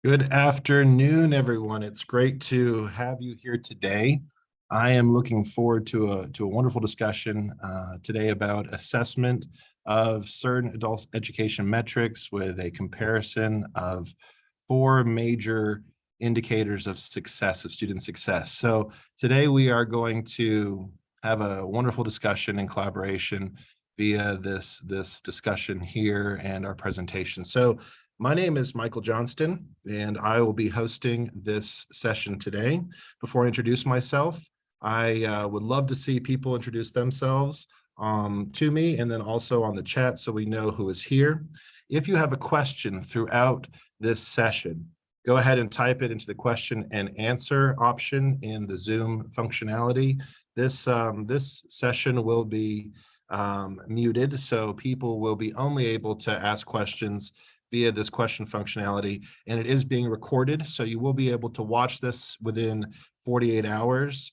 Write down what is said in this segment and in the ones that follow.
Good afternoon, everyone. It's great to have you here today. I am looking forward to a wonderful discussion today about assessment of certain adult education metrics with a comparison of four major indicators of success, of student success. So today we are going to have a wonderful discussion in collaboration via this discussion here and our presentation. So my name is Michael Johnston, and I will be hosting this session today. Before I introduce myself, I would love to see people introduce themselves to me and then also on the chat so we know who is here. If you have a question throughout this session, go ahead and type it into the question and answer option in the Zoom functionality. This session will be muted, so people will be only able to ask questions via this question functionality, and it is being recorded, so you will be able to watch this within 48 hours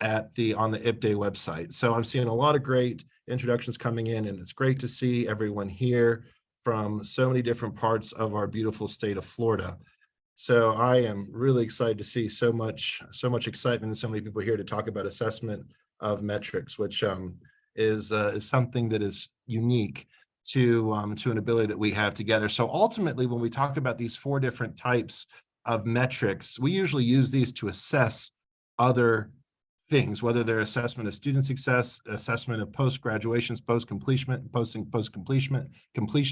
on the IPDAY website. So I'm seeing a lot of great introductions coming in, and it's great to see everyone here from so many different parts of our beautiful state of Florida. So I am really excited to see so much excitement and so many people here to talk about assessment of metrics, which is something that is unique to an ability that we have together. So ultimately, when we talk about these four different types of metrics, we usually use these to assess other things, whether they're assessment of student success, assessment of post-graduations, completion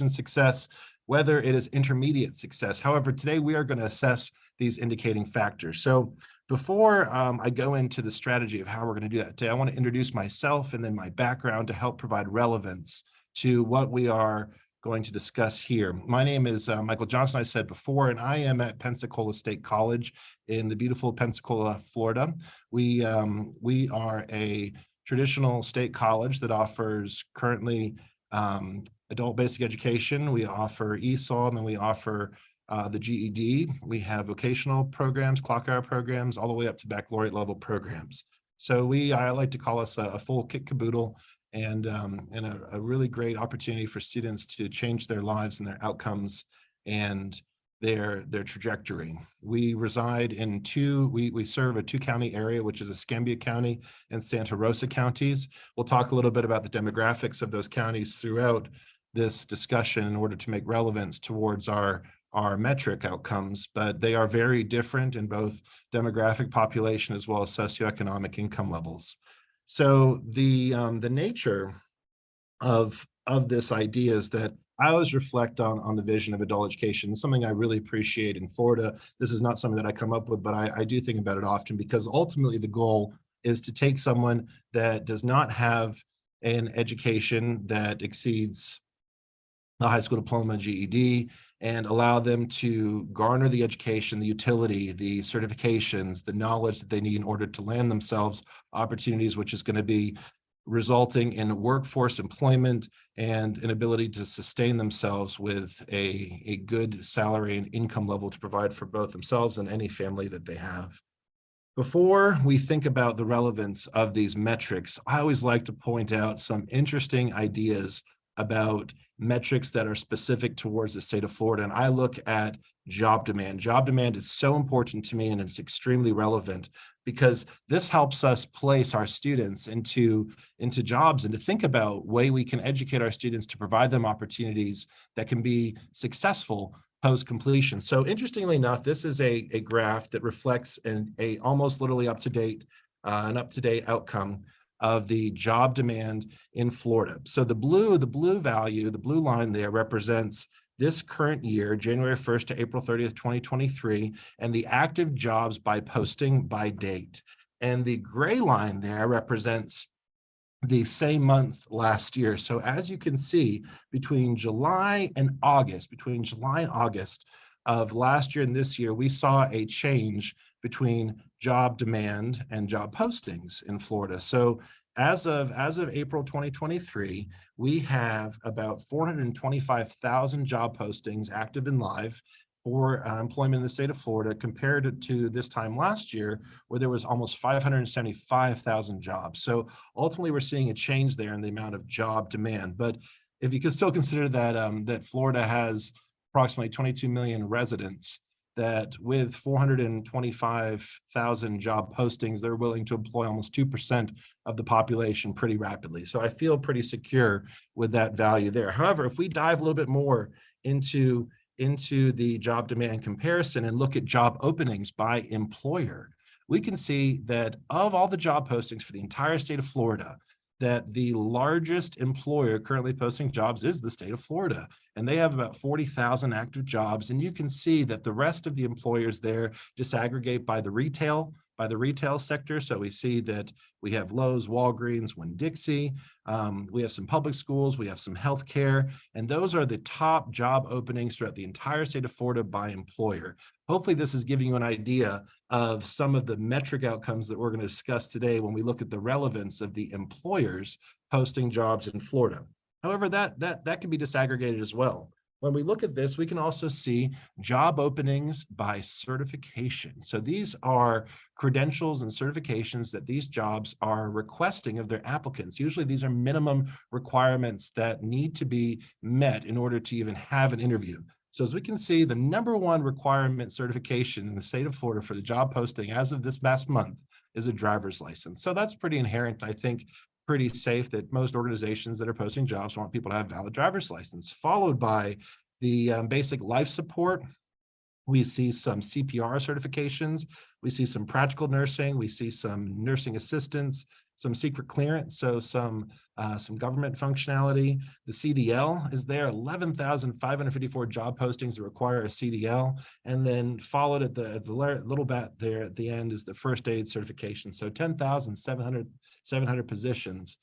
success, whether it is intermediate success. However, today we are going to assess these indicating factors. So before I go into the strategy of how we're going to do that today, I want to introduce myself and then my background to help provide relevance to what we are going to discuss here. My name is Michael Johnson, I said before, and I am at Pensacola State College in the beautiful Pensacola, Florida. We are a traditional state college that offers currently adult basic education. We offer ESOL, and then we offer the GED. We have vocational programs, clock hour programs, all the way up to baccalaureate level programs. So I like to call us a full kit caboodle, and a really great opportunity for students to change their lives and their outcomes and their trajectory. We reside in we serve a two-county area, which is Escambia County and Santa Rosa counties. We'll talk a little bit about the demographics of those counties throughout this discussion in order to make relevance towards our metric outcomes, but they are very different in both demographic population as well as socioeconomic income levels. So the nature of this idea is that I always reflect on the vision of adult education, something I really appreciate in Florida. This is not something that I come up with, but I do think about it often, because ultimately the goal is to take someone that does not have an education that exceeds the high school diploma, GED, and allow them to garner the education, the utility, the certifications, the knowledge that they need in order to land themselves opportunities, which is going to be resulting in workforce employment and an ability to sustain themselves with a good salary and income level to provide for both themselves and any family that they have. Before we think about the relevance of these metrics, I always like to point out some interesting ideas about metrics that are specific towards the state of Florida. And I look at job demand. Job demand is so important to me, and it's extremely relevant because this helps us place our students into jobs and to think about way we can educate our students to provide them opportunities that can be successful post-completion. So interestingly enough, this is a graph that reflects an almost literally up-to-date outcome of the job demand in Florida. So the blue value, the blue line there represents this current year, January 1st to April 30th, 2023, and the active jobs by posting by date. And the gray line there represents the same months last year. So as you can see, between July and August of last year and this year, we saw a change between job demand and job postings in Florida. So as of April 2023, we have about 425,000 job postings active and live for employment in the state of Florida, compared to this time last year, where there was almost 575,000 jobs. So ultimately, we're seeing a change there in the amount of job demand. But if you can still consider that that Florida has approximately 22 million residents, that with 425,000 job postings, they're willing to employ almost 2% of the population pretty rapidly. So I feel pretty secure with that value there. However, if we dive a little bit more into the job demand comparison and look at job openings by employer, we can see that of all the job postings for the entire state of Florida, that the largest employer currently posting jobs is the state of Florida. And they have about 40,000 active jobs. And you can see that the rest of the employers there disaggregate by the retail sector. So we see that we have Lowe's, Walgreens, Winn-Dixie. We have some public schools, we have some healthcare, and those are the top job openings throughout the entire state of Florida by employer. Hopefully this is giving you an idea of some of the metric outcomes that we're going to discuss today when we look at the relevance of the employers posting jobs in Florida. However, that can be disaggregated as well. When we look at this, we can also see job openings by certification. So these are credentials and certifications that these jobs are requesting of their applicants. Usually these are minimum requirements that need to be met in order to even have an interview. So as we can see, the #1 requirement certification in the state of Florida for the job posting as of this past month is a driver's license. So that's pretty inherent, I think, pretty safe that most organizations that are posting jobs want people to have valid driver's license, followed by the basic life support. We see some CPR certifications. We see some practical nursing. We see some nursing assistants, some secret clearance, so some government functionality. The CDL is there, 11,554 job postings that require a CDL. And then followed at the little bit there at the end is the first aid certification. So 10,700 positions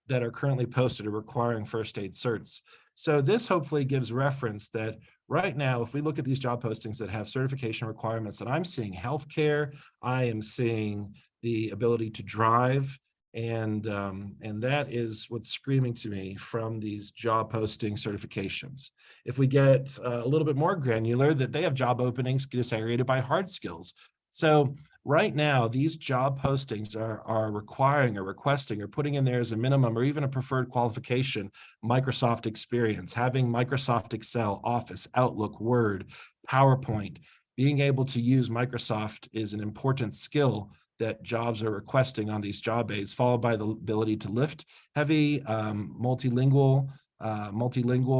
that are currently posted are requiring first aid certs. So this hopefully gives reference that right now, if we look at these job postings that have certification requirements, that I'm seeing healthcare, I am seeing the ability to drive, and that is what's screaming to me from these job posting certifications. If we get a little bit more granular, that they have job openings disaggregated by hard skills. So right now, these job postings are requiring or requesting or putting in there as a minimum or even a preferred qualification, Microsoft experience, having Microsoft Excel, Office, Outlook, Word, PowerPoint. Being able to use Microsoft is an important skill that jobs are requesting on these job aids, followed by the ability to lift heavy, multilingual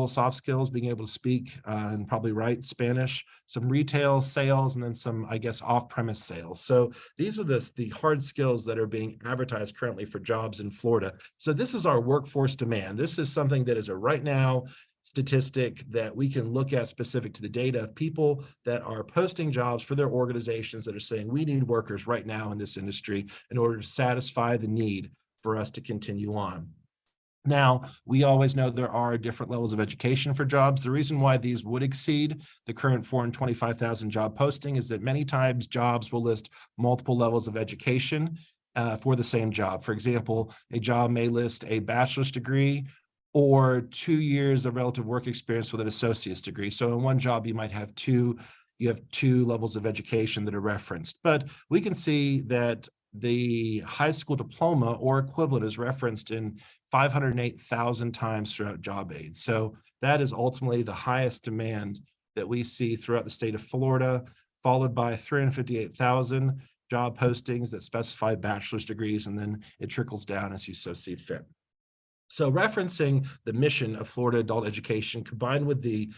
soft skills, being able to speak and probably write Spanish, some retail sales, and then some, I guess, off-premise sales. So these are the hard skills that are being advertised currently for jobs in Florida. So this is our workforce demand. This is something that is a right now statistic that we can look at specific to the data of people that are posting jobs for their organizations that are saying we need workers right now in this industry in order to satisfy the need for us to continue on. Now, we always know there are different levels of education for jobs. The reason why these would exceed the current 425,000 job posting is that many times jobs will list multiple levels of education for the same job. For example, a job may list a bachelor's degree or 2 years of relative work experience with an associate's degree. So in one job, you might have two levels of education that are referenced. But we can see that the high school diploma or equivalent is referenced in 508,000 times throughout job aids. So that is ultimately the highest demand that we see throughout the state of Florida, followed by 358,000 job postings that specify bachelor's degrees, and then it trickles down as you so see fit. So referencing the mission of Florida adult education combined with the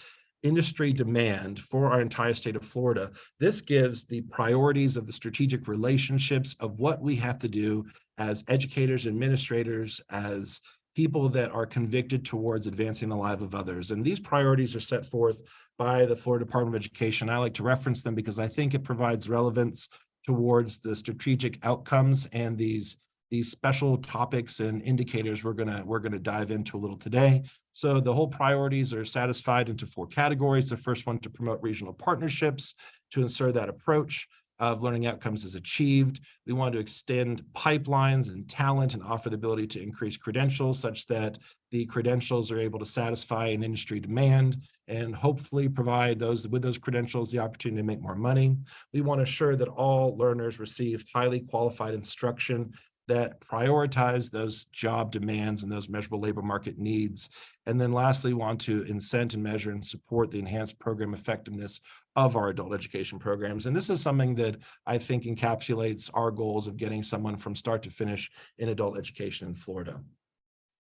industry demand for our entire state of Florida, this gives the priorities of the strategic relationships of what we have to do as educators, administrators, as people that are convicted towards advancing the lives of others. And these priorities are set forth by the Florida Department of Education. I like to reference them because I think it provides relevance towards the strategic outcomes and these special topics and indicators we're gonna dive into a little today. So the whole priorities are satisfied into 4 categories. The first one, to promote regional partnerships, to ensure that approach of learning outcomes is achieved. We want to extend pipelines and talent and offer the ability to increase credentials such that the credentials are able to satisfy an industry demand and hopefully provide those with those credentials the opportunity to make more money. We want to ensure that all learners receive highly qualified instruction that prioritize those job demands and those measurable labor market needs. And then lastly, want to incent and measure and support the enhanced program effectiveness of our adult education programs. And this is something that I think encapsulates our goals of getting someone from start to finish in adult education in Florida.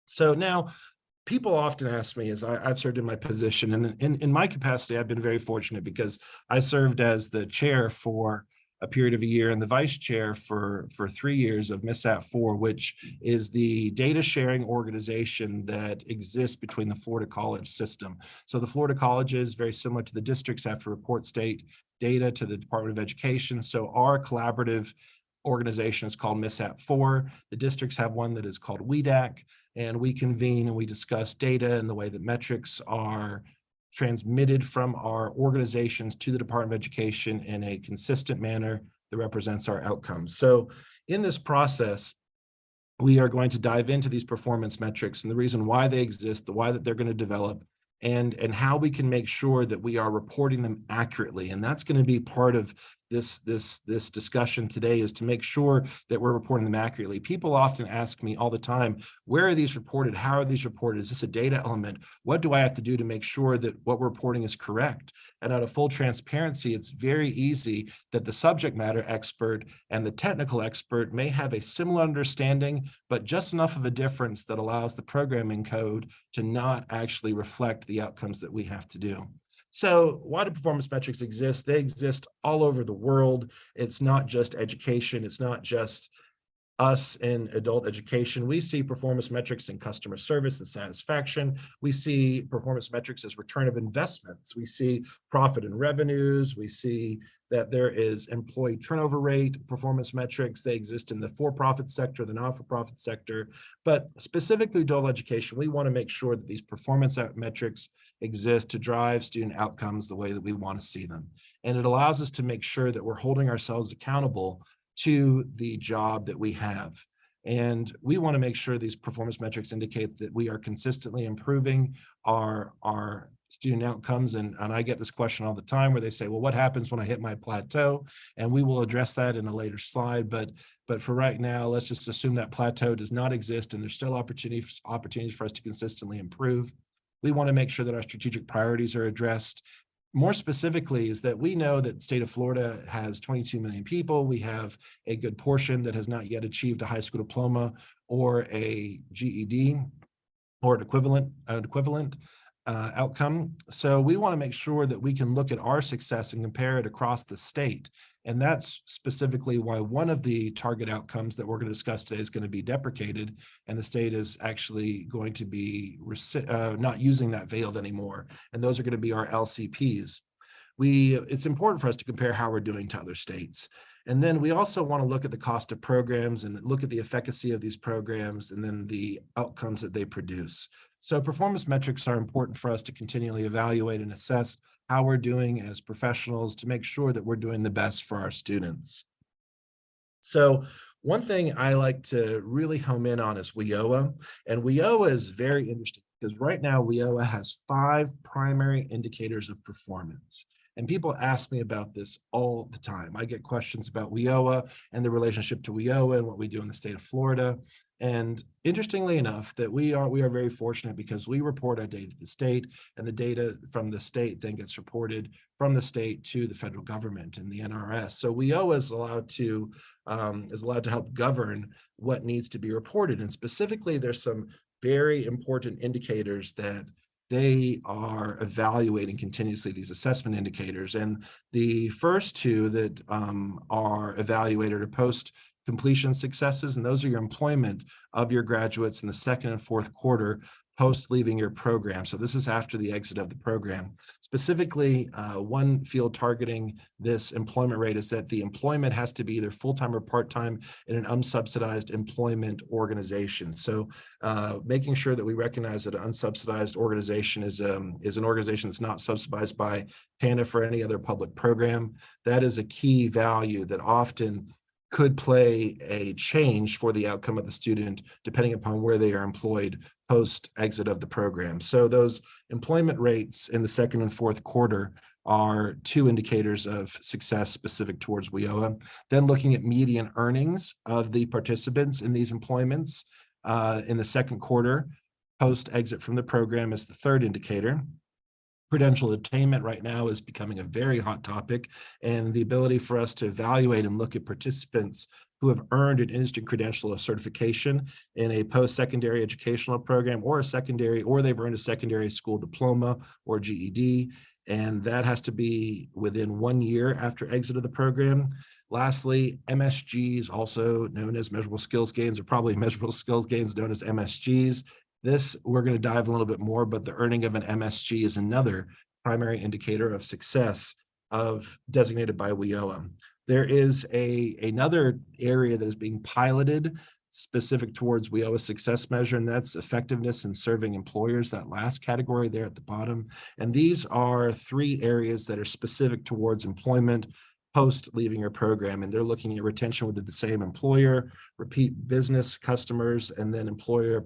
So now, people often ask me, as I've served in my position, and in my capacity, I've been very fortunate because I served as the chair for a period of a year and the vice chair for 3 years of MSAT-4, which is the data sharing organization that exists between the Florida college system. So the Florida colleges, very similar to the districts, have to report state data to the Department of Education. So our collaborative organization is called MSAT-4. The districts have one that is called WEDAC, and we convene and we discuss data and the way that metrics are transmitted from our organizations to the Department of Education in a consistent manner that represents our outcomes. So in this process, we are going to dive into these performance metrics and the reason why they exist, the why that they're going to develop, and how we can make sure that we are reporting them accurately. And that's going to be part of this discussion today, is to make sure that we're reporting them accurately. People often ask me all the time, where are these reported? How are these reported? Is this a data element? What do I have to do to make sure that what we're reporting is correct? And out of full transparency, it's very easy that the subject matter expert and the technical expert may have a similar understanding, but just enough of a difference that allows the programming code to not actually reflect the outcomes that we have to do. So why do performance metrics exist? They exist all over the world. It's not just education. It's not just us in adult education. We see performance metrics in customer service and satisfaction. We see performance metrics as return of investments. We see profit and revenues. We see that there is employee turnover rate performance metrics. They exist in the for-profit sector, the non-for-profit sector. But specifically adult education, we want to make sure that these performance metrics exist to drive student outcomes the way that we want to see them. And it allows us to make sure that we're holding ourselves accountable to the job that we have. And we want to make sure these performance metrics indicate that we are consistently improving our student outcomes. And I get this question all the time where they say, well, what happens when I hit my plateau? And we will address that in a later slide. But for right now, let's just assume that plateau does not exist and there's still opportunities for us to consistently improve. We want to make sure that our strategic priorities are addressed. More specifically is that we know that the state of Florida has 22 million people. We have a good portion that has not yet achieved a high school diploma or a GED or an equivalent outcome. So we want to make sure that we can look at our success and compare it across the state. And that's specifically why one of the target outcomes that we're going to discuss today is going to be deprecated, and the state is actually going to be not using that veiled anymore. And those are going to be our LCPs. It's important for us to compare how we're doing to other states. And then we also want to look at the cost of programs and look at the efficacy of these programs and then the outcomes that they produce. So performance metrics are important for us to continually evaluate and assess how we're doing as professionals to make sure that we're doing the best for our students. So one thing I like to really home in on is WIOA. And WIOA is very interesting because right now WIOA has 5 primary indicators of performance. And people ask me about this all the time. I get questions about WIOA and the relationship to WIOA and what we do in the state of Florida. And interestingly enough, that we are very fortunate because we report our data to the state, and the data from the state then gets reported from the state to the federal government and the NRS. So WIOA is allowed to help govern what needs to be reported. And specifically, there's some very important indicators that they are evaluating continuously, these assessment indicators. And the first 2 that are evaluated are post-completion successes, and those are your employment of your graduates in the 2nd and 4th quarter post leaving your program. So this is after the exit of the program. Specifically, one field targeting this employment rate is that the employment has to be either full-time or part-time in an unsubsidized employment organization. So making sure that we recognize that an unsubsidized organization is an organization that's not subsidized by TANF or any other public program. That is a key value that often could play a change for the outcome of the student, depending upon where they are employed post exit of the program. So those employment rates in the 2nd and 4th quarter are two indicators of success specific towards WIOA. Then looking at median earnings of the participants in these employments in the second quarter post-exit from the program is the third indicator. Credential attainment right now is becoming a very hot topic, and the ability for us to evaluate and look at participants who have earned an industry credential of certification in a post-secondary educational program or a secondary, or they've earned a secondary school diploma or GED, and that has to be within 1 year after exit of the program. Lastly, MSGs, also known as measurable skills gains, or probably measurable skills gains known as MSGs. This, we're going to dive a little bit more, but the earning of an MSG is another primary indicator of success of designated by WIOA. There is another area that is being piloted specific towards WIOA success measure, and that's effectiveness in serving employers, that last category there at the bottom. And these are three areas that are specific towards employment post leaving your program, and they're looking at retention within the same employer, repeat business customers, and then employer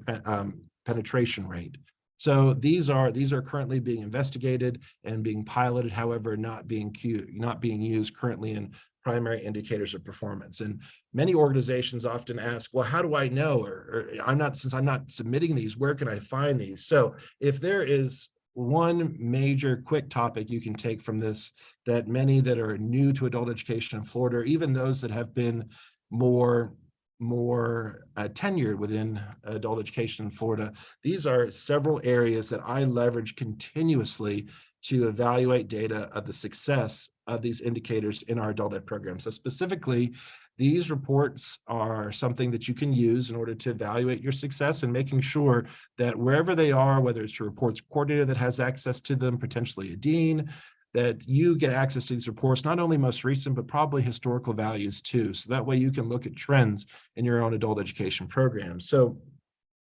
penetration rate. So these are currently being investigated and being piloted, however, not being used currently in primary indicators of performance. And many organizations often ask, well, how do I know? Or since I'm not submitting these, where can I find these? So if there is one major quick topic you can take from this, that many that are new to adult education in Florida, or even those that have been more tenured within adult education in Florida, these are several areas that I leverage continuously to evaluate data of the success of these indicators in our adult ed program. So specifically, these reports are something that you can use in order to evaluate your success, and making sure that wherever they are, whether it's your reports coordinator that has access to them, potentially a dean, that you get access to these reports, not only most recent, but probably historical values too. So that way you can look at trends in your own adult education program. So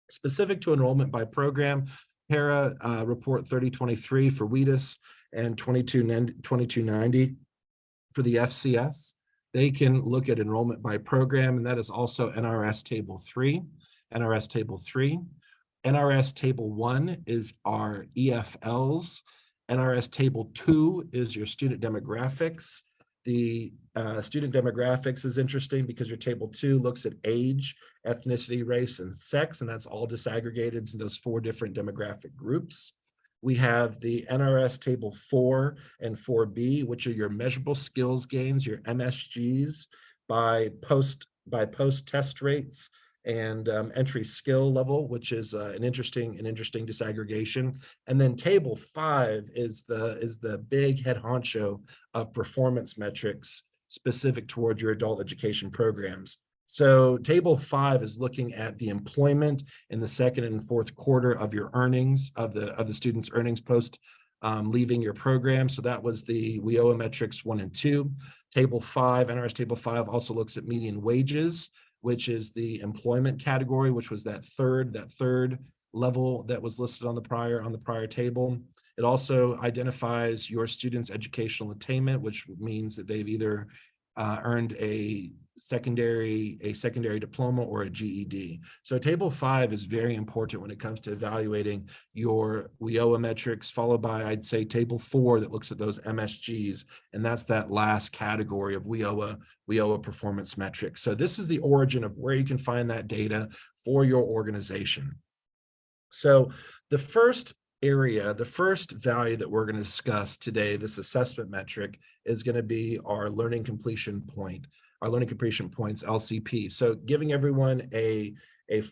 specific to enrollment by program, para report 3023 for WETUS and 2290 for the FCS. They can look at enrollment by program, and that is also NRS Table 3. NRS Table 3. NRS Table 1 is our EFLs. NRS Table 2 is your student demographics. The student demographics is interesting because your Table 2 looks at age, ethnicity, race, and sex, and that's all disaggregated into those 4 different demographic groups. We have the NRS Table 4 and 4B, which are your measurable skills gains, your MSGs by post test rates and entry skill level, which is an interesting disaggregation. And then Table 5 is the big head honcho of performance metrics specific toward your adult education programs. So Table 5 is looking at the employment in the second and fourth quarter of your earnings, of the student's earnings post leaving your program. So that was the WIOA metrics 1 and 2. Table 5, NRS Table 5 also looks at median wages, which is the employment category, which was that third level that was listed on the prior table. It also identifies your students' educational attainment, which means that they've either earned a secondary diploma or a GED. So Table 5 is very important when it comes to evaluating your WIOA metrics, followed by, I'd say, Table 4 that looks at those MSGs, and that's that last category of WIOA performance metrics. So this is the origin of where you can find that data for your organization. So the first value that we're going to discuss today, this assessment metric, is going to be our learning completion points, LCP. So giving everyone a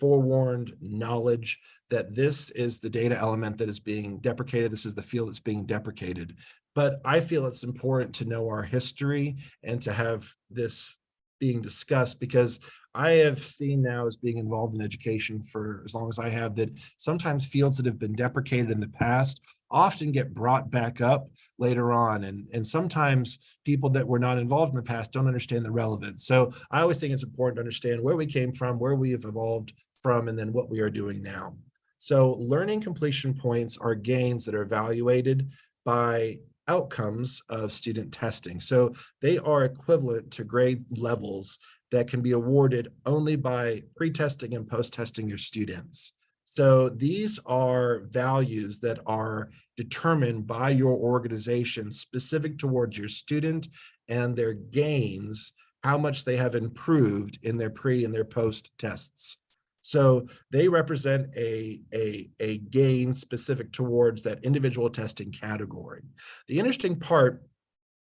forewarned knowledge that this is the data element that is being deprecated. This is the field that's being deprecated. But I feel it's important to know our history and to have this being discussed, because I have seen now, as being involved in education for as long as I have, that sometimes fields that have been deprecated in the past often get brought back up later on. And sometimes people that were not involved in the past don't understand the relevance. So I always think it's important to understand where we came from, where we have evolved from, and then what we are doing now. So learning completion points are gains that are evaluated by outcomes of student testing. So they are equivalent to grade levels that can be awarded only by pre-testing and post-testing your students. So these are values that are determined by your organization specific towards your student and their gains, how much they have improved in their pre and their post tests. So they represent a gain specific towards that individual testing category. The interesting part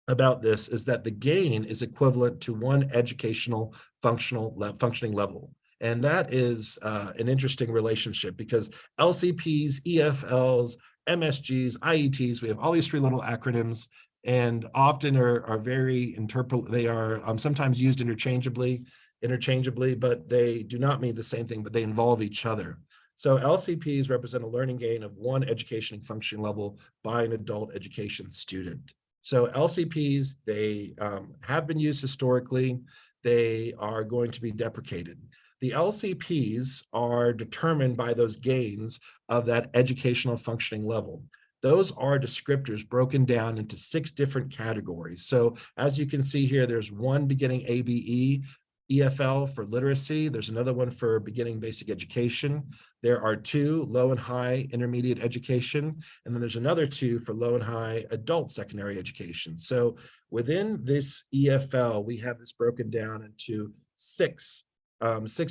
about this is that the gain is equivalent to one educational functioning level. And that is an interesting relationship because LCPs, EFLs, MSGs, IETs, we have all these three little acronyms and often are very they are sometimes used interchangeably, but they do not mean the same thing, but they involve each other. So LCPs represent a learning gain of one education functioning level by an adult education student. So LCPs, they have been used historically. They are going to be deprecated. The LCPs are determined by those gains of that educational functioning level. Those are descriptors broken down into 6 different categories. So as you can see here, there's one beginning ABE, EFL for literacy. There's another one for beginning basic education. There are 2 low and high intermediate education, and then there's another 2 for low and high adult secondary education. So within this EFL, we have this broken down into 6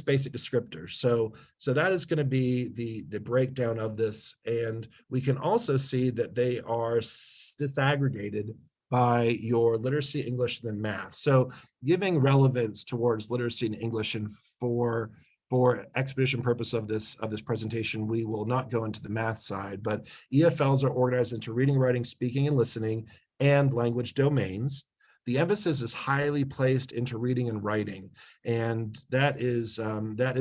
basic descriptors. So that is going to be the breakdown of this, and we can also see that they are disaggregated by your literacy, English, and then math. So giving relevance towards literacy and English, and for expedition purpose of this presentation, we will not go into the math side, but EFLs are organized into reading, writing, speaking, and listening, and language domains. The emphasis is highly placed into reading and writing, and that is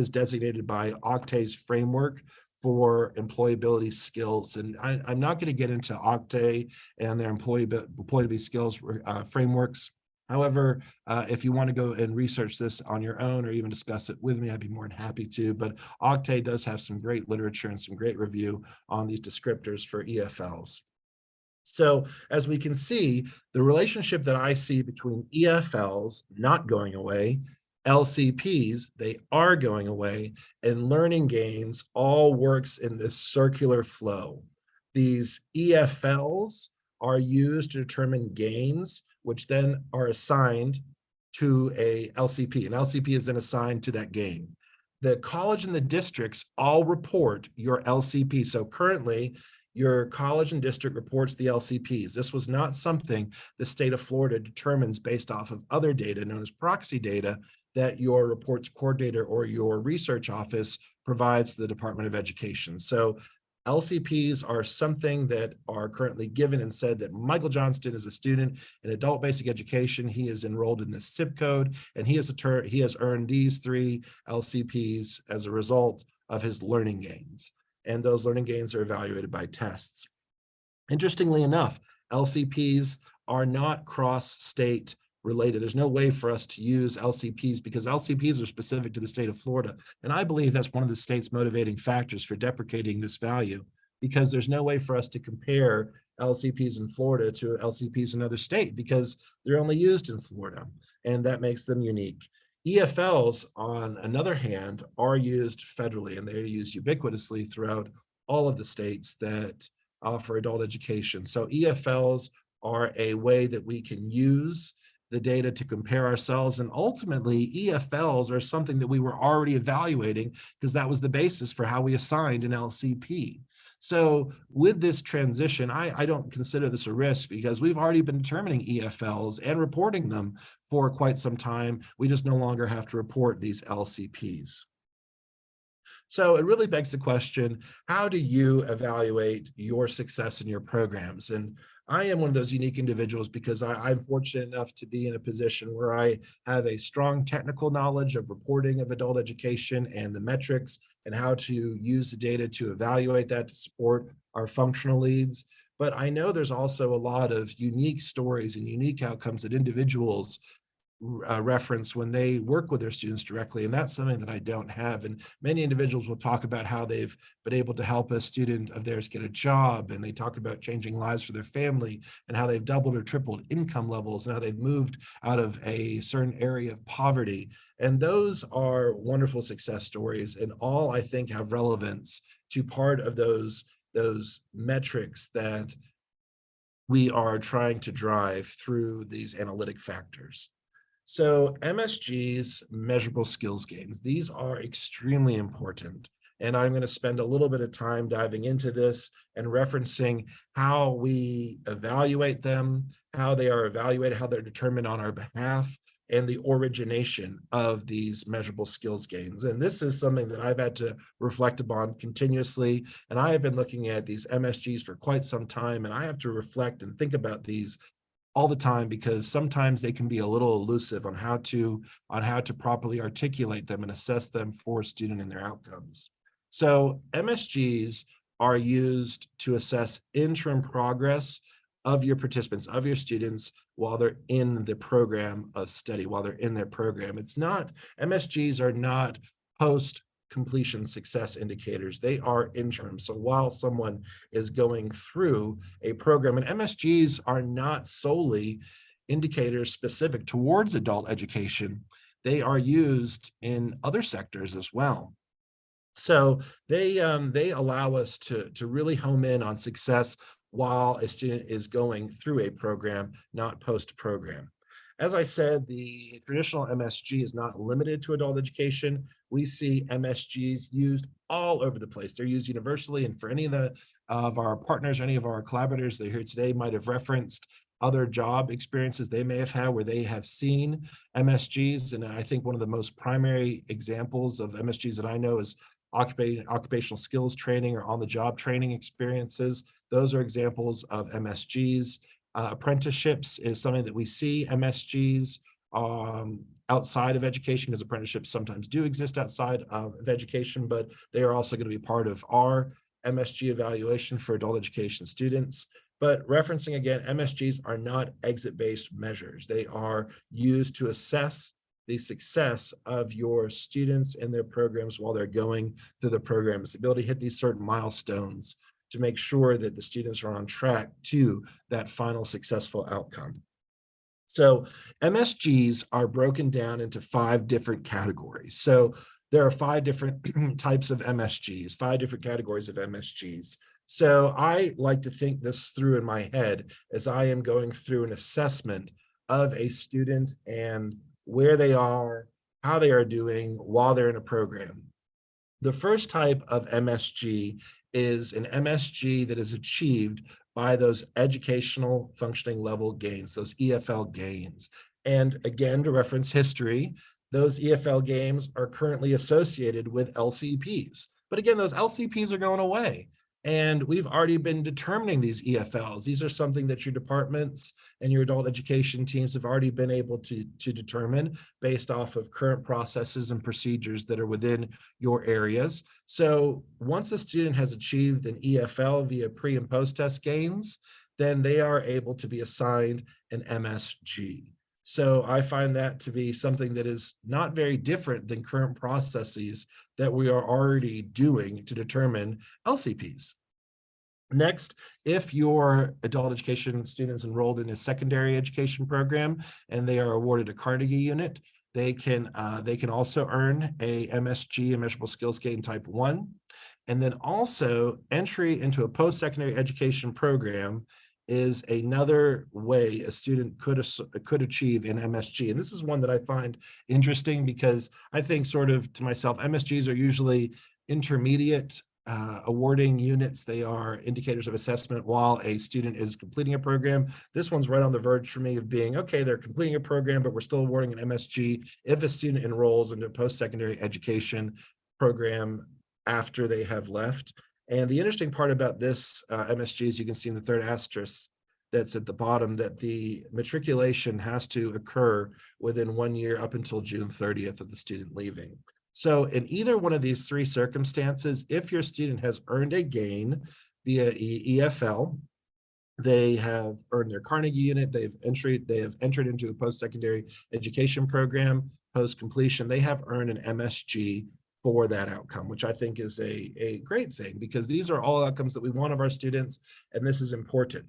designated by Octave's framework for employability skills. And I'm not going to get into Octave and their employability skills frameworks. However, if you want to go and research this on your own or even discuss it with me, I'd be more than happy to. But Octave does have some great literature and some great review on these descriptors for EFLs. So as we can see, the relationship that I see between EFLs not going away, LCPs, they are going away, and learning gains all works in this circular flow. These EFLs are used to determine gains, which then are assigned to a LCP. An LCP is then assigned to that gain. The college and the districts all report your LCP. So currently, your college and district reports the LCPs. This was not something the state of Florida determines based off of other data known as proxy data that your reports coordinator or your research office provides to the Department of Education. So LCPs are something that are currently given and said that Michael Johnston is a student in adult basic education. He is enrolled in this zip code, and he has earned these 3 LCPs as a result of his learning gains. And those learning gains are evaluated by tests. Interestingly enough, LCPs are not cross-state related. There's no way for us to use LCPs because LCPs are specific to the state of Florida. And I believe that's one of the state's motivating factors for deprecating this value, because there's no way for us to compare LCPs in Florida to LCPs in another state because they're only used in Florida, and that makes them unique. EFLs, on another hand, are used federally, and they're used ubiquitously throughout all of the states that offer adult education. So EFLs are a way that we can use the data to compare ourselves, and ultimately EFLs are something that we were already evaluating because that was the basis for how we assigned an LCP. So with this transition, I don't consider this a risk because we've already been determining EFLs and reporting them for quite some time. We just no longer have to report these LCPs. So it really begs the question, how do you evaluate your success in your programs? And I am one of those unique individuals because I'm fortunate enough to be in a position where I have a strong technical knowledge of reporting of adult education and the metrics and how to use the data to evaluate that to support our functional leads. But I know there's also a lot of unique stories and unique outcomes that individuals reference when they work with their students directly, and that's something that I don't have. And many individuals will talk about how they've been able to help a student of theirs get a job, and they talk about changing lives for their family and how they've doubled or tripled income levels and how they've moved out of a certain area of poverty. And those are wonderful success stories, and all I think have relevance to part of those those metrics that we are trying to drive through these analytic factors. So MSGs, measurable skills gains, these are extremely important. And I'm going to spend a little bit of time diving into this and referencing how we evaluate them, how they are evaluated, how they're determined on our behalf, and the origination of these measurable skills gains. And this is something that I've had to reflect upon continuously. And I have been looking at these MSGs for quite some time, and I have to reflect and think about these all the time because sometimes they can be a little elusive on how to properly articulate them and assess them for a student and their outcomes. So MSGs are used to assess interim progress of your participants, of your students, while they're in the program of study, while they're in their program. It's not, MSGs are not post completion success indicators. They are interim. So while someone is going through a program, and MSGs are not solely indicators specific towards adult education, they are used in other sectors as well. So they allow us to really home in on success while a student is going through a program, not post-program. As I said, the traditional MSG is not limited to adult education. We see MSGs used all over the place. They're used universally, and for any of our partners, any of our collaborators that are here today might have referenced other job experiences they may have had where they have seen MSGs. And I think one of the most primary examples of MSGs that I know is occupational skills training or on-the-job training experiences. Those are examples of MSGs. Apprenticeships is something that we see MSGs outside of education, because apprenticeships sometimes do exist outside of education, but they are also going to be part of our MSG evaluation for adult education students. But referencing again, MSGs are not exit-based measures. They are used to assess the success of your students and their programs while they're going through the programs, the ability to hit these certain milestones to make sure that the students are on track to that final successful outcome. So MSGs are broken down into 5 different categories. So there are 5 different types of MSGs, 5 different categories of MSGs. So I like to think this through in my head as I am going through an assessment of a student and where they are, how they are doing while they're in a program. The first type of MSG is an MSG that is achieved by those educational functioning level gains, those EFL gains. And again, to reference history, those EFL gains are currently associated with LCPs. But again, those LCPs are going away. And we've already been determining these EFLs. These are something that your departments and your adult education teams have already been able to determine based off of current processes and procedures that are within your areas. So once a student has achieved an EFL via pre and post test gains, then they are able to be assigned an MSG. So I find that to be something that is not very different than current processes that we are already doing to determine LCPs. Next, if your adult education students enrolled in a secondary education program and they are awarded a Carnegie unit, they can also earn a MSG, a measurable skills gain type 1. And then also entry into a post-secondary education program is another way a student could achieve an MSG. And this is one that I find interesting because I think sort of to myself, MSGs are usually intermediate awarding units. They are indicators of assessment while a student is completing a program. This one's right on the verge for me of being, okay, they're completing a program, but we're still awarding an MSG if a student enrolls into a post-secondary education program after they have left. And the interesting part about this MSG, as you can see in the third asterisk that's at the bottom, that the matriculation has to occur within 1 year up until June 30th of the student leaving. So in either one of these 3 circumstances, if your student has earned a gain via EFL, they have earned their Carnegie unit, they have entered into a post-secondary education program, post-completion, they have earned an MSG for that outcome, which I think is a great thing because these are all outcomes that we want of our students, and this is important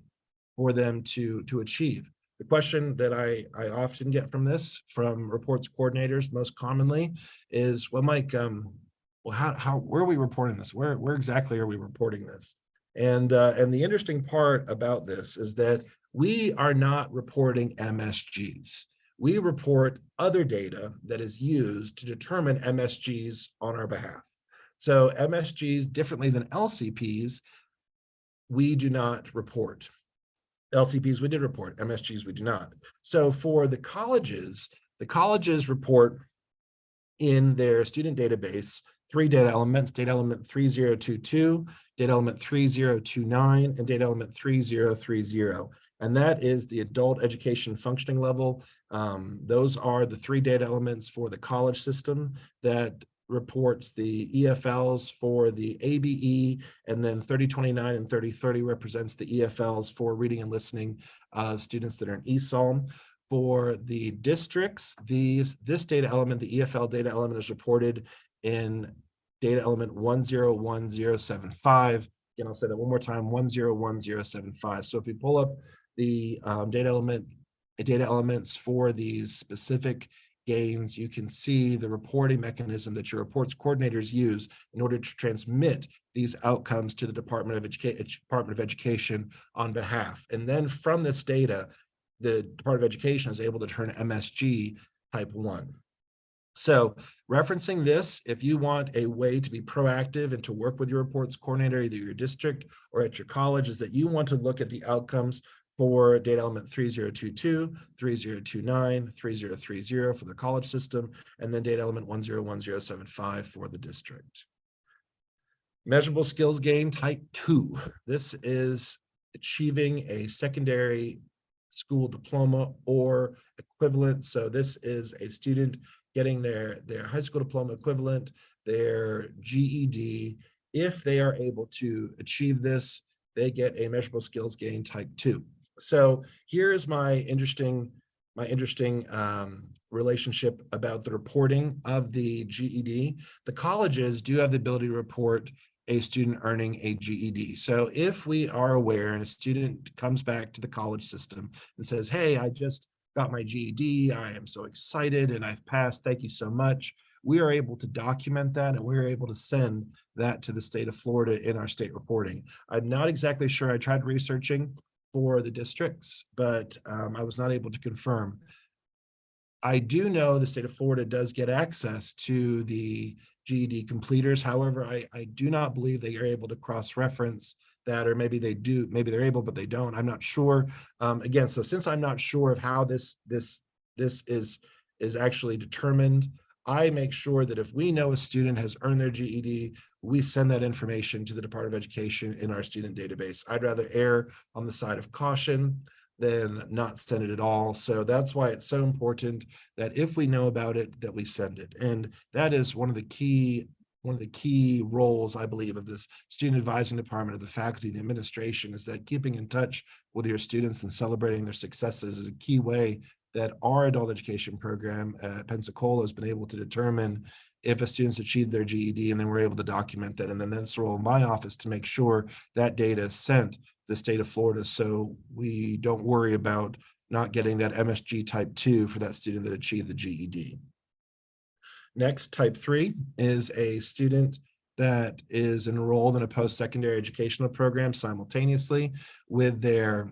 for them to achieve. The question that I often get from this, from reports coordinators most commonly, is, well, Mike, well, where are we reporting this? Where exactly are we reporting this? And the interesting part about this is that we are not reporting MSGs. We report other data that is used to determine MSGs on our behalf. So MSGs, differently than LCPs, we do not report. LCPs we did report, MSGs we do not. So for the colleges report in their student database 3 data elements: data element 3022, data element 3029, and data element 3030. And that is the adult education functioning level. Those are the 3 data elements for the college system that reports the EFLs for the ABE, and then 3029 and 3030 represents the EFLs for reading and listening students that are in ESOL. For the districts, this data element, the EFL data element, is reported in data element 101075. Again, I'll say that one more time, 101075. So if we pull up the data elements for these specific gains, you can see the reporting mechanism that your reports coordinators use in order to transmit these outcomes to the Department of Education on behalf. And then from this data, the Department of Education is able to turn MSG type 1. So referencing this, if you want a way to be proactive and to work with your reports coordinator, either your district or at your college, is that you want to look at the outcomes for data element 3022, 3029, 3030 for the college system, and then data element 101075 for the district. Measurable skills gain type 2. This is achieving a secondary school diploma or equivalent. So this is a student getting their high school diploma equivalent, their GED. If they are able to achieve this, they get a measurable skills gain type 2. So here's my interesting relationship about the reporting of the GED. The colleges do have the ability to report a student earning a GED. So if we are aware and a student comes back to the college system and says, hey, I just got my GED, I am so excited and I've passed, thank you so much, we are able to document that and we're able to send that to the state of Florida in our state reporting. I'm not exactly sure. I tried researching for the districts, but I was not able to confirm. I do know the state of Florida does get access to the GED completers. However, I do not believe they are able to cross-reference that, or maybe they do, maybe they're able, but they don't. I'm not sure. Again, so since I'm not sure of how this is actually determined, I make sure that if we know a student has earned their GED, we send that information to the Department of Education in our student database. I'd rather err on the side of caution than not send it at all. So that's why it's so important that if we know about it, that we send it. And that is one of the key roles, I believe, of this student advising department, of the faculty, the administration, is that keeping in touch with your students and celebrating their successes is a key way that our adult education program at Pensacola has been able to determine if a student's achieved their GED, and then we're able to document that. And then that's the role of my office to make sure that data is sent the state of Florida, so we don't worry about not getting that MSG type 2 for that student that achieved the GED. Next, type 3 is a student that is enrolled in a post-secondary educational program simultaneously with their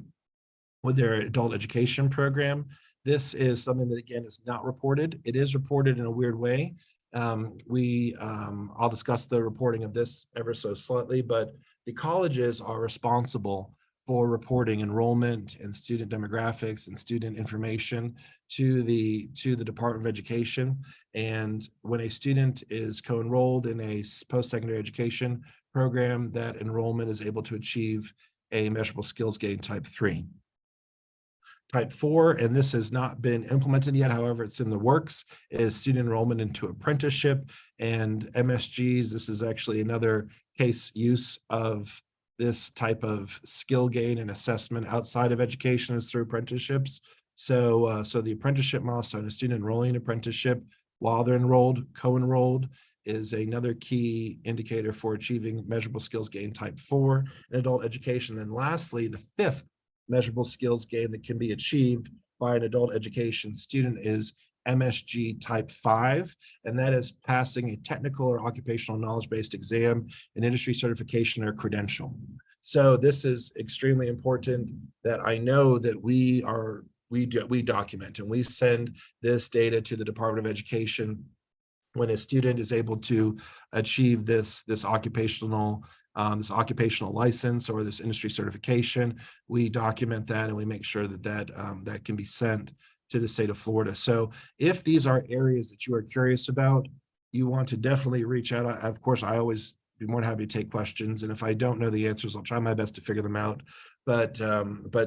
adult education program. This is something that, again, is not reported. It is reported in a weird way. I'll discuss the reporting of this ever so slightly, but the colleges are responsible for reporting enrollment and student demographics and student information to the Department of Education. And when a student is co-enrolled in a post-secondary education program, that enrollment is able to achieve a measurable skills gain type 3. Type 4, and this has not been implemented yet, however, it's in the works, is student enrollment into apprenticeship and MSGs. This is actually another case use of this type of skill gain and assessment outside of education is through apprenticeships. So the apprenticeship milestone, a student enrolling in apprenticeship while they're enrolled, co-enrolled, is another key indicator for achieving measurable skills gain type 4 in adult education. Then lastly, the 5th measurable skills gain that can be achieved by an adult education student is MSG type 5, and that is passing a technical or occupational knowledge-based exam, an industry certification, or credential. So this is extremely important that I know that we document and we send this data to the Department of Education when a student is able to achieve this occupational license or this industry certification. We document that and we make sure that that can be sent to the state of Florida. So if these are areas that you are curious about, you want to definitely reach out. Of course, I always be more than happy to take questions, and if I don't know the answers, I'll try my best to figure them out. But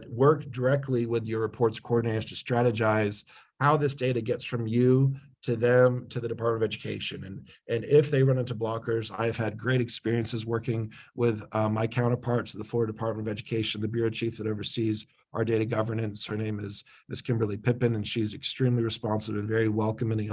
work directly with your reports coordinators to strategize how this data gets from you to them, to the Department of Education. And if they run into blockers, I've had great experiences working with my counterparts at the Florida Department of Education, the bureau chief that oversees our data governance. Her name is Ms. Kimberly Pippin, and she's extremely responsive and very welcoming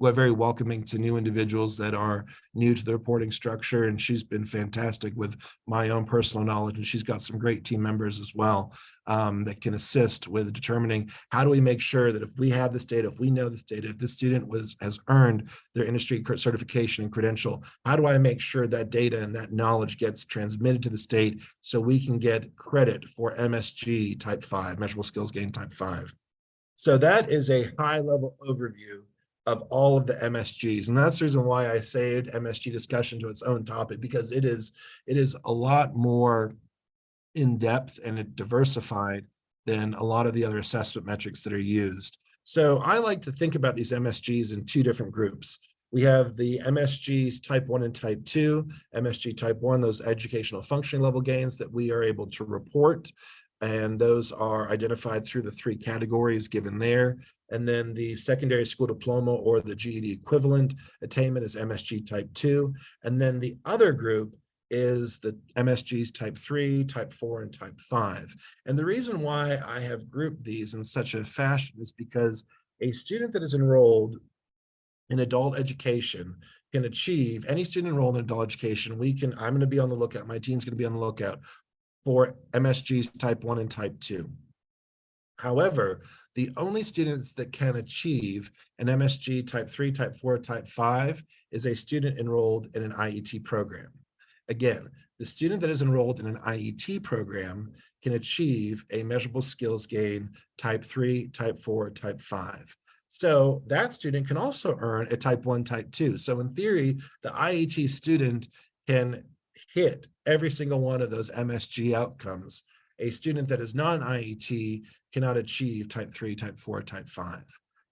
very welcoming to new individuals that are new to the reporting structure. And she's been fantastic with my own personal knowledge. And she's got some great team members as well that can assist with determining how do we make sure that if we have this data, if we know this data, if this student has earned their industry certification and credential, how do I make sure that data and that knowledge gets transmitted to the state so we can get credit for MSG type 5, measurable skills gain type 5. So that is a high level overview of all of the MSGs. And that's the reason why I saved MSG discussion to its own topic, because it is a lot more in depth and diversified than a lot of the other assessment metrics that are used. So I like to think about these MSGs in two different groups. We have the MSGs type 1 and type 2. MSG type 1, those educational functioning level gains that we are able to report. And those are identified through the 3 categories given there. And then the secondary school diploma or the GED equivalent attainment is MSG type 2. And then the other group is the MSGs type 3, type 4, and type 5. And the reason why I have grouped these in such a fashion is because a student that is enrolled in adult education can achieve, any student enrolled in adult education, I'm going to be on the lookout, my team's going to be on the lookout for MSGs type 1 and type 2. However, the only students that can achieve an MSG type 3, type 4, type 5 is a student enrolled in an IET program. Again, the student that is enrolled in an IET program can achieve a measurable skills gain type 3, type 4, type 5. So that student can also earn a type 1, type 2. So in theory, the IET student can hit every single one of those MSG outcomes. A student that is not an IET cannot achieve type 3, type 4, type 5.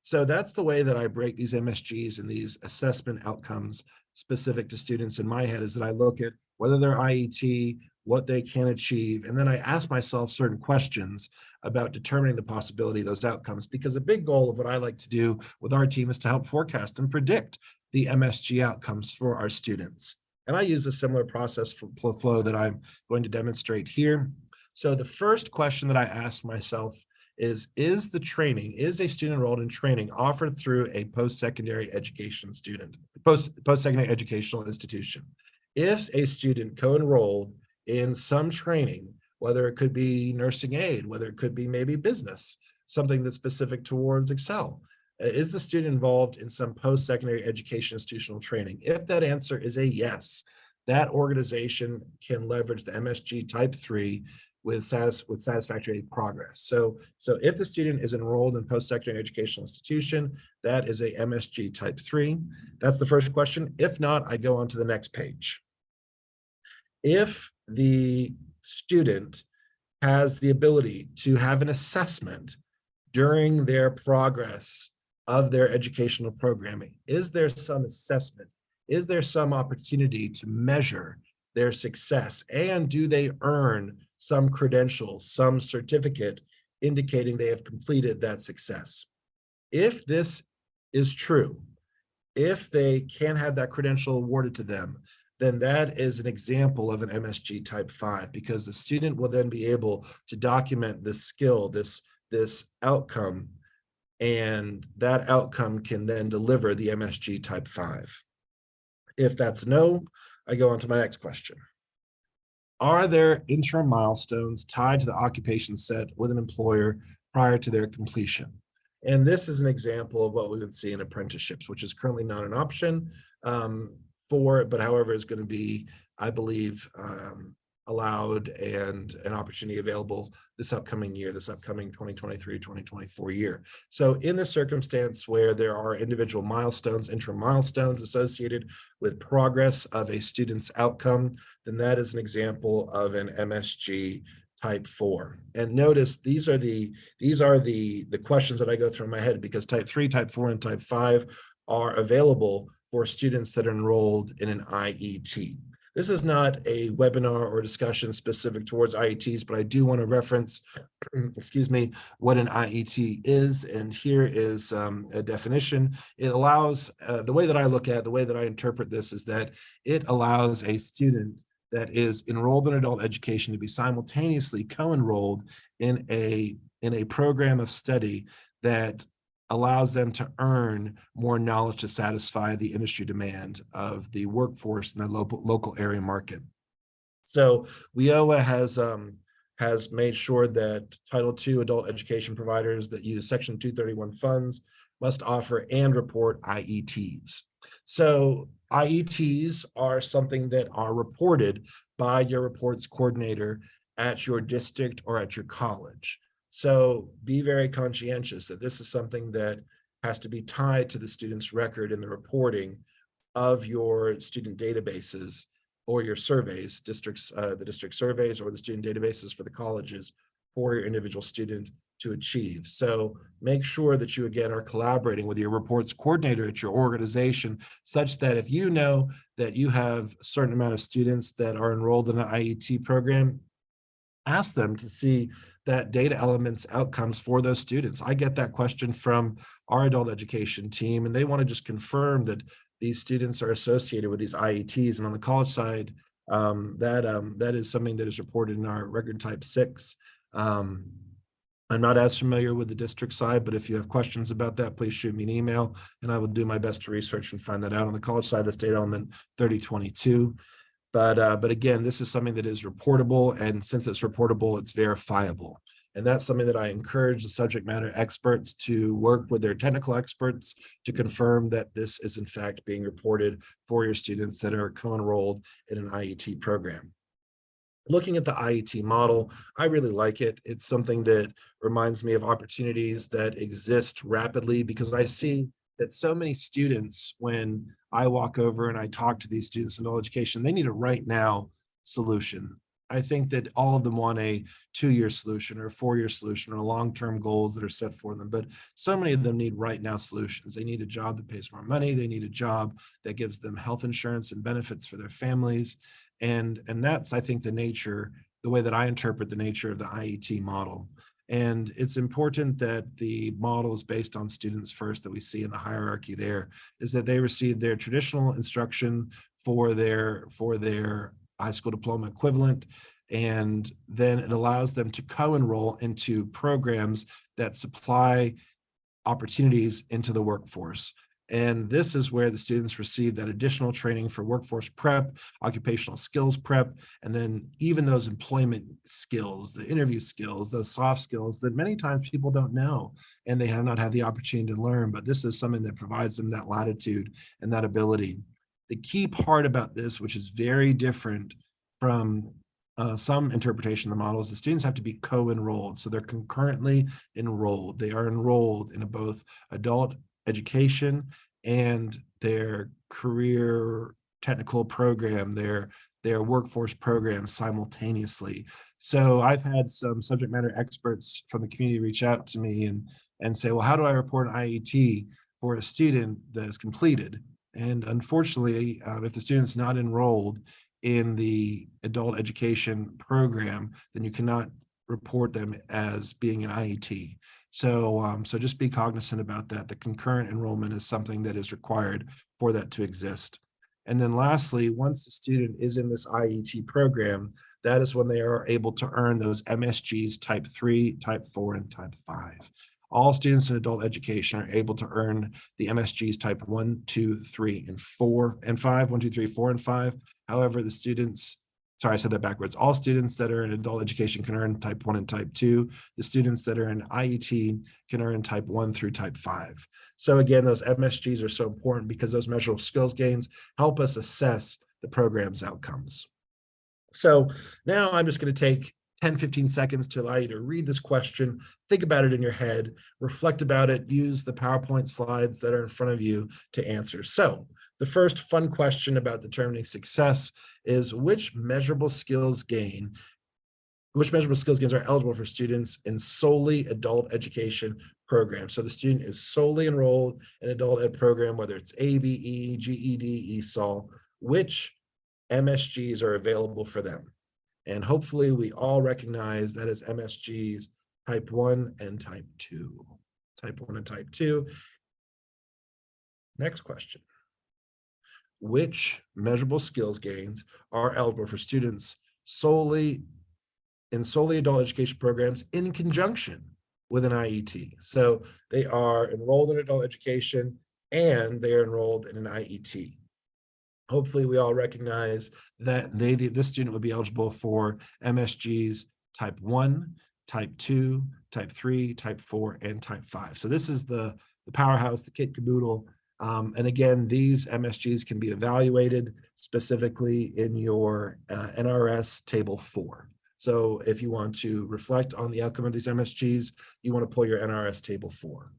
So that's the way that I break these MSGs and these assessment outcomes specific to students in my head, is that I look at whether they're IET, what they can achieve, and then I ask myself certain questions about determining the possibility of those outcomes, because a big goal of what I like to do with our team is to help forecast and predict the MSG outcomes for our students. And I use a similar process for flow that I'm going to demonstrate here. So the first question that I ask myself is a student enrolled in training offered through a post-secondary education post-secondary educational institution? If a student co-enrolled in some training, whether it could be nursing aid, whether it could be maybe business, something that's specific towards Excel, is the student involved in some post-secondary education institutional training? If that answer is a yes, that organization can leverage the MSG type 3 with satisfactory progress. So if the student is enrolled in post-secondary educational institution, that is a MSG type 3. That's the first question. If not, I go on to the next page. If the student has the ability to have an assessment during their progress of their educational programming, is there some assessment? Is there some opportunity to measure their success? And do they earn some credential, some certificate indicating they have completed that success? If this is true, if they can have that credential awarded to them, then that is an example of an MSG type 5, because the student will then be able to document this skill, this outcome, and that outcome can then deliver the MSG type 5. If that's no, I go on to my next question. Are there interim milestones tied to the occupation set with an employer prior to their completion? And this is an example of what we would see in apprenticeships, which is currently not an option but however is going to be, I believe, allowed and an opportunity available this upcoming year, this upcoming 2023-2024 year. So in the circumstance where there are individual milestones, interim milestones associated with progress of a student's outcome, then that is an example of an MSG type 4. And notice these are the questions that I go through in my head, because type 3, type 4, and type 5 are available for students that are enrolled in an IET. This is not a webinar or discussion specific towards IETs, but I do want to reference, excuse me, what an IET is. And here is a definition. It allows, the way that I look at, the way that I interpret this is that it allows a student that is enrolled in adult education to be simultaneously co-enrolled in a program of study that allows them to earn more knowledge to satisfy the industry demand of the workforce in the local area market. So WIOA has made sure that Title II adult education providers that use Section 231 funds must offer and report IETs. So IETs are something that are reported by your reports coordinator at your district or at your college. So be very conscientious that this is something that has to be tied to the student's record in the reporting of your student databases or your surveys, the district surveys or the student databases for the colleges for your individual student to achieve. So make sure that you, again, are collaborating with your reports coordinator at your organization, such that if you know that you have a certain amount of students that are enrolled in an IET program, ask them to see that data elements outcomes for those students. I get that question from our adult education team, and they want to just confirm that these students are associated with these IETs. And on the college side, that is something that is reported in our record type 6. I'm not as familiar with the district side, but if you have questions about that, please shoot me an email and I will do my best to research and find that out. On the college side, that's data element 3022. But again, this is something that is reportable, and since it's reportable, it's verifiable. And that's something that I encourage the subject matter experts to work with their technical experts to confirm that this is in fact being reported for your students that are co-enrolled in an IET program. Looking at the IET model, I really like it. It's something that reminds me of opportunities that exist rapidly, because I see that so many students, when I walk over and I talk to these students in adult education, they need a right now solution. I think that all of them want a 2-year solution or a 4-year solution or long-term goals that are set for them, but so many of them need right now solutions. They need a job that pays more money. They need a job that gives them health insurance and benefits for their families. And that's, I think, the way that I interpret the nature of the IET model. And it's important that the model is based on students first, that we see in the hierarchy there, is that they receive their traditional instruction for their high school diploma equivalent, and then it allows them to co-enroll into programs that supply opportunities into the workforce. And this is where the students receive that additional training for workforce prep, occupational skills prep, and then even those employment skills, the interview skills, those soft skills that many times people don't know and they have not had the opportunity to learn. But this is something that provides them that latitude and that ability. The key part about this, which is very different from some interpretation of the models, the students have to be co-enrolled. So they're concurrently enrolled. They are enrolled in both adult education and their career technical program, their workforce program simultaneously. So I've had some subject matter experts from the community reach out to me and say, well, how do I report an IET for a student that is completed? And unfortunately, if the student's not enrolled in the adult education program, then you cannot report them as being an IET. So just be cognizant about that. The concurrent enrollment is something that is required for that to exist. And then lastly, once the student is in this IET program, that is when they are able to earn those MSGs type 3, type 4, and type 5. All students in adult education are able to earn the MSGs type 1, 2, 3, and 4, and 5, 1, 2, 3, 4, and 5. However, the students, sorry, I said that backwards. All students that are in adult education can earn type 1 and type 2. The students that are in IET can earn type 1 through type 5. So again, those MSGs are so important because those measurable skills gains help us assess the program's outcomes. So now I'm just going to take 10, 15 seconds to allow you to read this question, think about it in your head, reflect about it, use the PowerPoint slides that are in front of you to answer. So the first fun question about determining success is which measurable skills gains are eligible for students in solely adult education programs. So the student is solely enrolled in adult ed program, whether it's ABE, GED, ESOL, which MSGs are available for them. And hopefully we all recognize that as MSGs type 1 and type 2. Type 1 and type 2. Next question. Which measurable skills gains are eligible for students solely adult education programs in conjunction with an IET? So they are enrolled in adult education and they are enrolled in an IET. Hopefully we all recognize that this student would be eligible for MSGs type 1, type 2, type 3, type 4, and type 5. So this is the powerhouse, the kit caboodle. And again, these MSGs can be evaluated specifically in your NRS table 4. So if you want to reflect on the outcome of these MSGs, you want to pull your NRS table 4.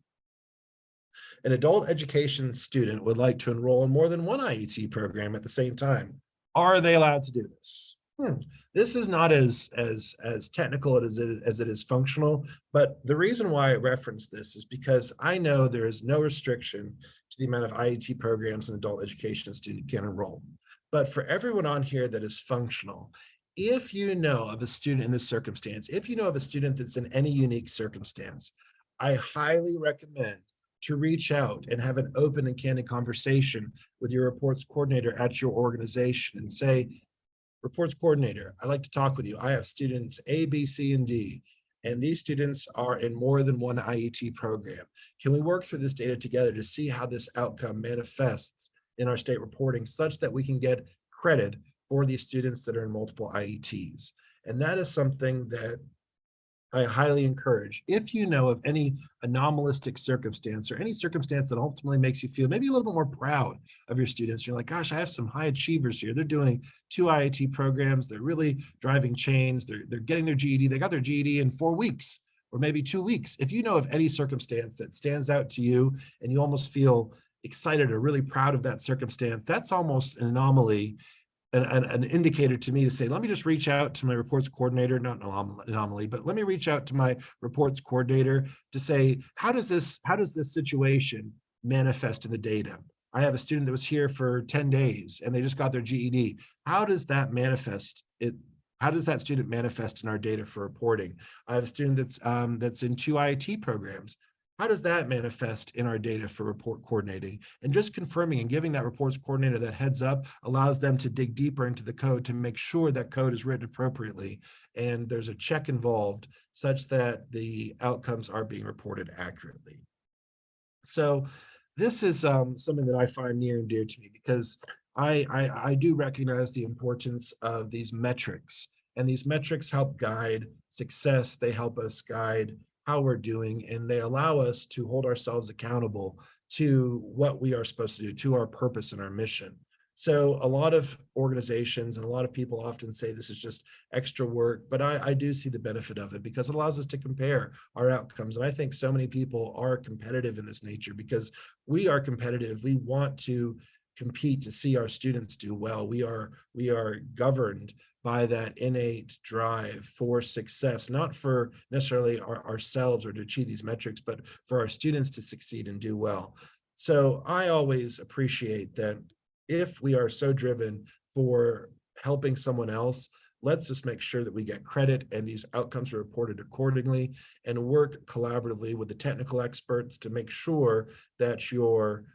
An adult education student would like to enroll in more than one IET program at the same time. Are they allowed to do this? This is not as technical as it is functional, but the reason why I reference this is because I know there is no restriction to the amount of IET programs an adult education student can enroll. But for everyone on here that is functional, if you know of a student in this circumstance, if you know of a student that's in any unique circumstance, I highly recommend to reach out and have an open and candid conversation with your reports coordinator at your organization and say, reports coordinator, I'd like to talk with you. I have students A, B, C, and D, and these students are in more than one IET program. Can we work through this data together to see how this outcome manifests in our state reporting such that we can get credit for these students that are in multiple IETs? And that is something that I highly encourage. If you know of any anomalistic circumstance or any circumstance that ultimately makes you feel maybe a little bit more proud of your students, you're like, gosh, I have some high achievers here. They're doing 2 IIT programs. They're really driving change. They're getting their GED. They got their GED in 4 weeks or maybe 2 weeks. If you know of any circumstance that stands out to you and you almost feel excited or really proud of that circumstance, that's almost an anomaly, an indicator to me to say, let me just reach out to my reports coordinator, not an anomaly, but let me reach out to my reports coordinator to say, how does this situation manifest in the data? I have a student that was here for 10 days and they just got their GED. How does that manifest it? How does that student manifest in our data for reporting? I have a student that's in 2 IIT programs. How does that manifest in our data for report coordinating? And just confirming and giving that reports coordinator that heads up allows them to dig deeper into the code to make sure that code is written appropriately and there's a check involved such that the outcomes are being reported accurately. So this is something that I find near and dear to me because I do recognize the importance of these metrics, and these metrics help guide success. They help us guide how we're doing, and they allow us to hold ourselves accountable to what we are supposed to do, to our purpose and our mission. So a lot of organizations and a lot of people often say this is just extra work, but I do see the benefit of it because it allows us to compare our outcomes. And I think so many people are competitive in this nature because we are competitive. We want to compete to see our students do well. We are governed by that innate drive for success, not for necessarily ourselves or to achieve these metrics, but for our students to succeed and do well. So I always appreciate that if we are so driven for helping someone else, let's just make sure that we get credit and these outcomes are reported accordingly and work collaboratively with the technical experts to make sure that your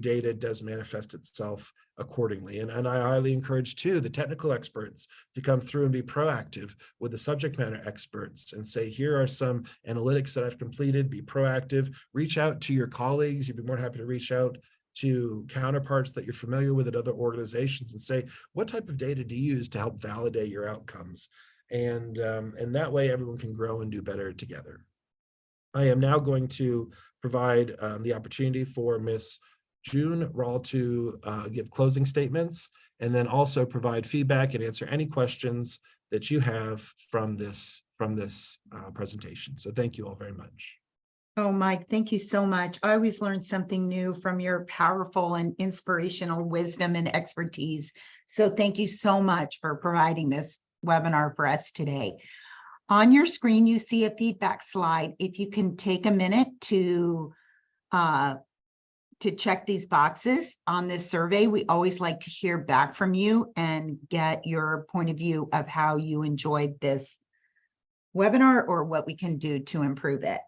data does manifest itself accordingly. And I highly encourage too the technical experts to come through and be proactive with the subject matter experts and say, here are some analytics that I've completed, be proactive, reach out to your colleagues. You'd be more happy to reach out to counterparts that you're familiar with at other organizations and say, what type of data do you use to help validate your outcomes? And that way everyone can grow and do better together. I am now going to provide the opportunity for Ms. June, we're all to give closing statements and then also provide feedback and answer any questions that you have from this presentation. So thank you all very much. Oh, Mike, thank you so much. I always learn something new from your powerful and inspirational wisdom and expertise. So thank you so much for providing this webinar for us today. On your screen, you see a feedback slide. If you can take a minute to check these boxes on this survey, we always like to hear back from you and get your point of view of how you enjoyed this webinar or what we can do to improve it.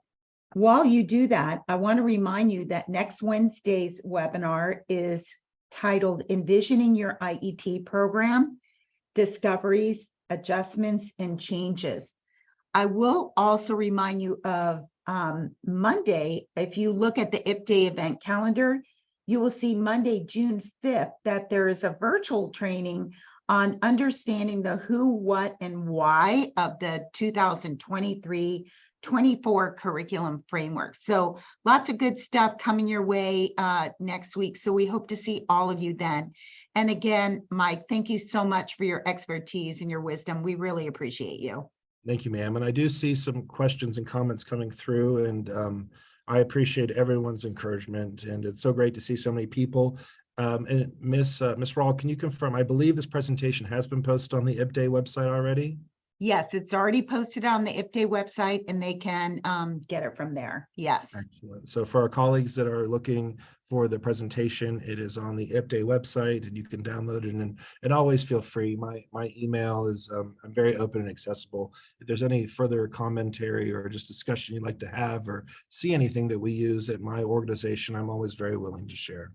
While you do that, I want to remind you that next Wednesday's webinar is titled Envisioning Your IET Program, Discoveries, Adjustments, and Changes. I will also remind you of Monday. If you look at the IPDAY event calendar, you will see Monday, June 5th, that there is a virtual training on understanding the who, what, and why of the 2023-24 curriculum framework. So lots of good stuff coming your way next week. So we hope to see all of you then. And again, Mike, thank you so much for your expertise and your wisdom. We really appreciate you. Thank you, ma'am. And I do see some questions and comments coming through, and I appreciate everyone's encouragement. And it's so great to see so many people. And Miss Rawl, can you confirm? I believe this presentation has been posted on the IPDAY website already. Yes, it's already posted on the IPDAY website, and they can get it from there. Yes. Excellent. So for our colleagues that are looking for the presentation, it is on the IPDAY website, and you can download it. And always feel free. My email is I'm very open and accessible. If there's any further commentary or just discussion you'd like to have or see anything that we use at my organization, I'm always very willing to share.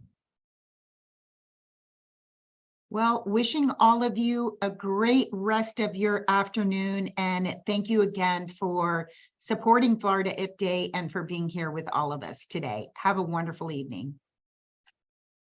Well, wishing all of you a great rest of your afternoon, and thank you again for supporting Florida IPDAY and for being here with all of us today. Have a wonderful evening.